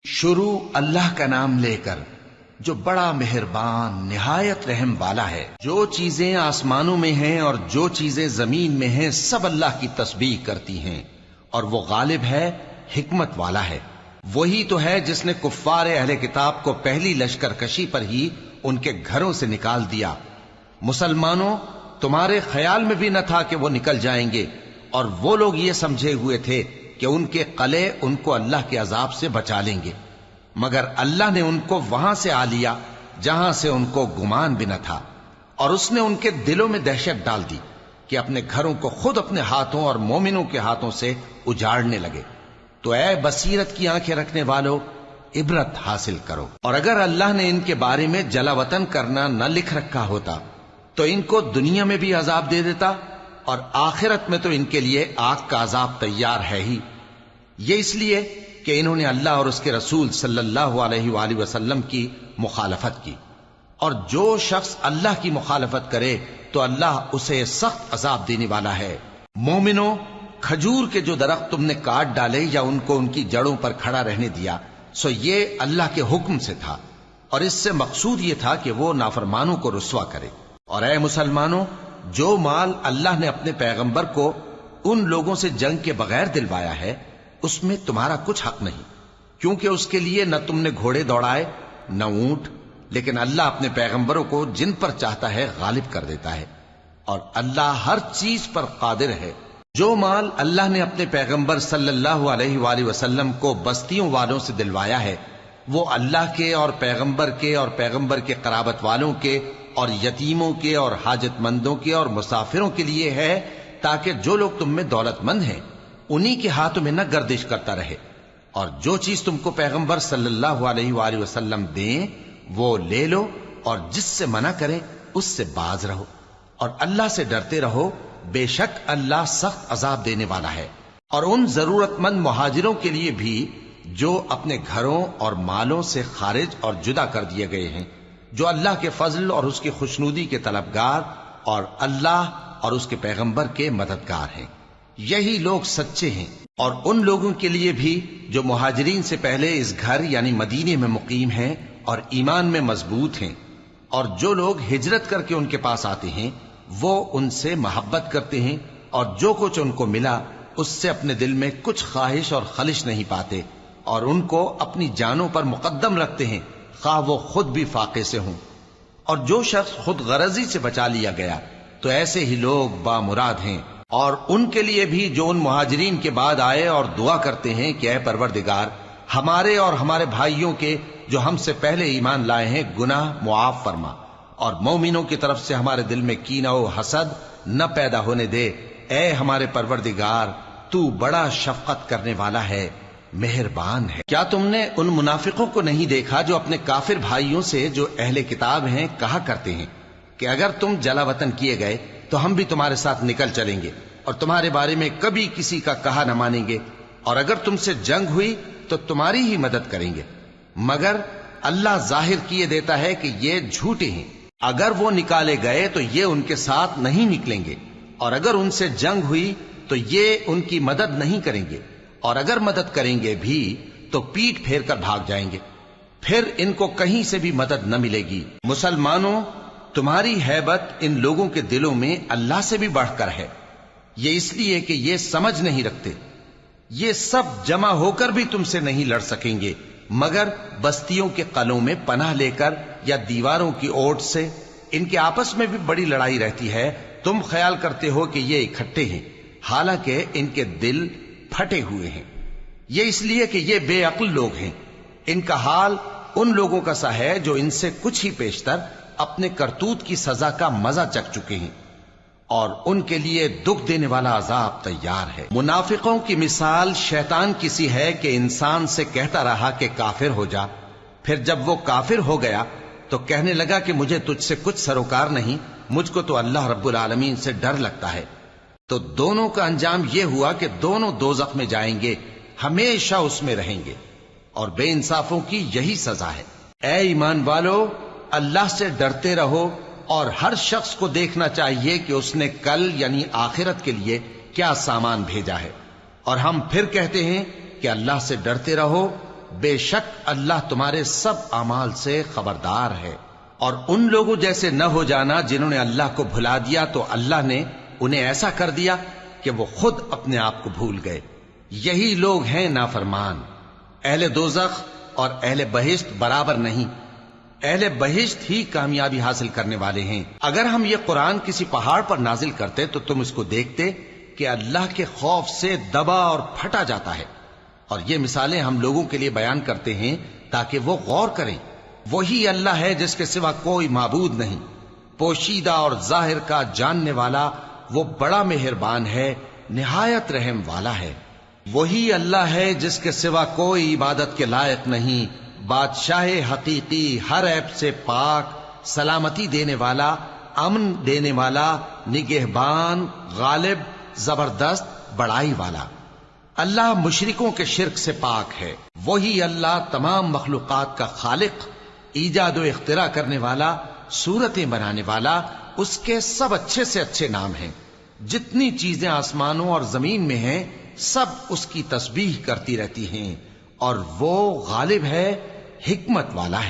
شروع اللہ کا نام لے کر جو بڑا مہربان نہایت رحم والا ہے۔ جو چیزیں آسمانوں میں ہیں اور جو چیزیں زمین میں ہیں سب اللہ کی تسبیح کرتی ہیں، اور وہ غالب ہے، حکمت والا ہے۔ وہی تو ہے جس نے کفار اہل کتاب کو پہلی لشکر کشی پر ہی ان کے گھروں سے نکال دیا۔ مسلمانوں، تمہارے خیال میں بھی نہ تھا کہ وہ نکل جائیں گے، اور وہ لوگ یہ سمجھے ہوئے تھے کہ ان کے قلعے ان کو اللہ کے عذاب سے بچا لیں گے، مگر اللہ نے ان کو وہاں سے آ لیا جہاں سے ان کو گمان بھی نہ تھا، اور اس نے ان کے دلوں میں دہشت ڈال دی کہ اپنے گھروں کو خود اپنے ہاتھوں اور مومنوں کے ہاتھوں سے اجاڑنے لگے۔ تو اے بصیرت کی آنکھیں رکھنے والو، عبرت حاصل کرو۔ اور اگر اللہ نے ان کے بارے میں جلا وطن کرنا نہ لکھ رکھا ہوتا تو ان کو دنیا میں بھی عذاب دے دیتا، اور آخرت میں تو ان کے لیے آگ کا عذاب تیار ہے ہی۔ یہ اس لیے کہ انہوں نے اللہ اور اس کے رسول صلی اللہ علیہ وآلہ وسلم کی مخالفت کی، اور جو شخص اللہ کی مخالفت کرے تو اللہ اسے سخت عذاب دینے والا ہے۔ مومنوں، کھجور کے جو درخت تم نے کاٹ ڈالے یا ان کو ان کی جڑوں پر کھڑا رہنے دیا، سو یہ اللہ کے حکم سے تھا، اور اس سے مقصود یہ تھا کہ وہ نافرمانوں کو رسوا کرے۔ اور اے مسلمانوں، جو مال اللہ نے اپنے پیغمبر کو ان لوگوں سے جنگ کے بغیر دلوایا ہے اس میں تمہارا کچھ حق نہیں، کیونکہ اس کے لیے نہ تم نے گھوڑے دوڑائے نہ اونٹ، لیکن اللہ اپنے پیغمبروں کو جن پر چاہتا ہے غالب کر دیتا ہے، اور اللہ ہر چیز پر قادر ہے۔ جو مال اللہ نے اپنے پیغمبر صلی اللہ علیہ وآلہ وسلم کو بستیوں والوں سے دلوایا ہے وہ اللہ کے اور پیغمبر کے قرابت والوں کے اور یتیموں کے اور حاجت مندوں کے اور مسافروں کے لیے ہے، تاکہ جو لوگ تم میں دولت مند ہیں انہی کے ہاتھوں میں نہ گردش کرتا رہے، اور جو چیز تم کو پیغمبر صلی اللہ علیہ وآلہ وسلم دیں وہ لے لو، اور جس سے منع کریں اس سے باز رہو، اور اللہ سے ڈرتے رہو، بے شک اللہ سخت عذاب دینے والا ہے۔ اور ان ضرورت مند مہاجروں کے لیے بھی جو اپنے گھروں اور مالوں سے خارج اور جدا کر دیے گئے ہیں، جو اللہ کے فضل اور اس کی خوشنودی کے طلبگار اور اللہ اور اس کے پیغمبر کے مددگار ہیں، یہی لوگ سچے ہیں۔ اور ان لوگوں کے لیے بھی جو مہاجرین سے پہلے اس گھر یعنی مدینے میں مقیم ہیں اور ایمان میں مضبوط ہیں، اور جو لوگ ہجرت کر کے ان کے پاس آتے ہیں وہ ان سے محبت کرتے ہیں، اور جو کچھ ان کو ملا اس سے اپنے دل میں کچھ خواہش اور خلش نہیں پاتے، اور ان کو اپنی جانوں پر مقدم رکھتے ہیں خواہ وہ خود بھی فاقے سے ہوں۔ اور جو شخص خود غرضی سے بچا لیا گیا تو ایسے ہی لوگ بامراد ہیں۔ اور ان کے لیے بھی جو ان مہاجرین کے بعد آئے اور دعا کرتے ہیں کہ اے پروردگار ہمارے اور ہمارے بھائیوں کے جو ہم سے پہلے ایمان لائے ہیں گناہ معاف فرما، اور مومنوں کی طرف سے ہمارے دل میں کینہ و حسد نہ پیدا ہونے دے، اے ہمارے پروردگار تو بڑا شفقت کرنے والا ہے، مہربان ہے۔ کیا تم نے ان منافقوں کو نہیں دیکھا جو اپنے کافر بھائیوں سے جو اہل کتاب ہیں کہا کرتے ہیں کہ اگر تم جلا وطن کیے گئے تو ہم بھی تمہارے ساتھ نکل چلیں گے اور تمہارے بارے میں کبھی کسی کا کہا نہ مانیں گے، اور اگر تم سے جنگ ہوئی تو تمہاری ہی مدد کریں گے، مگر اللہ ظاہر کیے دیتا ہے کہ یہ جھوٹے ہیں۔ اگر وہ نکالے گئے تو یہ ان کے ساتھ نہیں نکلیں گے، اور اگر ان سے جنگ ہوئی تو یہ ان کی مدد نہیں کریں گے، اور اگر مدد کریں گے بھی تو پیٹ پھیر کر بھاگ جائیں گے، پھر ان کو کہیں سے بھی مدد نہ ملے گی۔ مسلمانوں، تمہاری ہیبت ان لوگوں کے دلوں میں اللہ سے بھی بڑھ کر ہے، یہ اس لیے کہ یہ سمجھ نہیں رکھتے۔ یہ سب جمع ہو کر بھی تم سے نہیں لڑ سکیں گے مگر بستیوں کے قلعوں میں پناہ لے کر یا دیواروں کی اوٹ سے۔ ان کے آپس میں بھی بڑی لڑائی رہتی ہے، تم خیال کرتے ہو کہ یہ اکٹھے ہیں، حالانکہ ان کے دل پھٹے ہوئے ہیں۔ یہ اس لیے کہ یہ بے عقل لوگ ہیں۔ ان کا حال ان لوگوں کا سا ہے جو ان سے کچھ ہی پیشتر اپنے کرتوت کی سزا کا مزہ چکھ چکے ہیں، اور ان کے لیے دکھ دینے والا عذاب تیار ہے۔ منافقوں کی مثال شیطان کی سی ہے کہ انسان سے کہتا رہا کہ کافر ہو جا، پھر جب وہ کافر ہو گیا تو کہنے لگا کہ مجھے تجھ سے کچھ سروکار نہیں، مجھ کو تو اللہ رب العالمین سے ڈر لگتا ہے۔ تو دونوں کا انجام یہ ہوا کہ دونوں دوزخ میں جائیں گے، ہمیشہ اس میں رہیں گے، اور بے انصافوں کی یہی سزا ہے۔ اے ایمان والو، اللہ سے ڈرتے رہو، اور ہر شخص کو دیکھنا چاہیے کہ اس نے کل یعنی آخرت کے لیے کیا سامان بھیجا ہے، اور ہم پھر کہتے ہیں کہ اللہ سے ڈرتے رہو بے شک اللہ تمہارے سب اعمال سے خبردار ہے۔ اور ان لوگوں جیسے نہ ہو جانا جنہوں نے اللہ کو بھلا دیا تو اللہ نے انہیں ایسا کر دیا کہ وہ خود اپنے آپ کو بھول گئے۔ یہی لوگ ہیں نافرمان۔ اہل دوزخ اور اہل بہشت برابر نہیں، اہل بہشت ہی کامیابی حاصل کرنے والے ہیں۔ اگر ہم یہ قرآن کسی پہاڑ پر نازل کرتے تو تم اس کو دیکھتے کہ اللہ کے خوف سے دبا اور پھٹا جاتا ہے۔ اور یہ مثالیں ہم لوگوں کے لیے بیان کرتے ہیں تاکہ وہ غور کریں۔ وہی اللہ ہے جس کے سوا کوئی معبود نہیں، پوشیدہ اور ظاہر کا جاننے والا، وہ بڑا مہربان ہے، نہایت رحم والا ہے۔ وہی اللہ ہے جس کے سوا کوئی عبادت کے لائق نہیں، بادشاہ حقیقی، ہر عیب سے پاک، سلامتی دینے والا، امن دینے والا، نگہبان، غالب، زبردست، بڑائی والا۔ اللہ مشرکوں کے شرک سے پاک ہے۔ وہی اللہ تمام مخلوقات کا خالق، ایجاد و اختراع کرنے والا، صورتیں بنانے والا، اس کے سب اچھے سے اچھے نام ہیں۔ جتنی چیزیں آسمانوں اور زمین میں ہیں سب اس کی تسبیح کرتی رہتی ہیں، اور وہ غالب ہے، حکمت والا ہے۔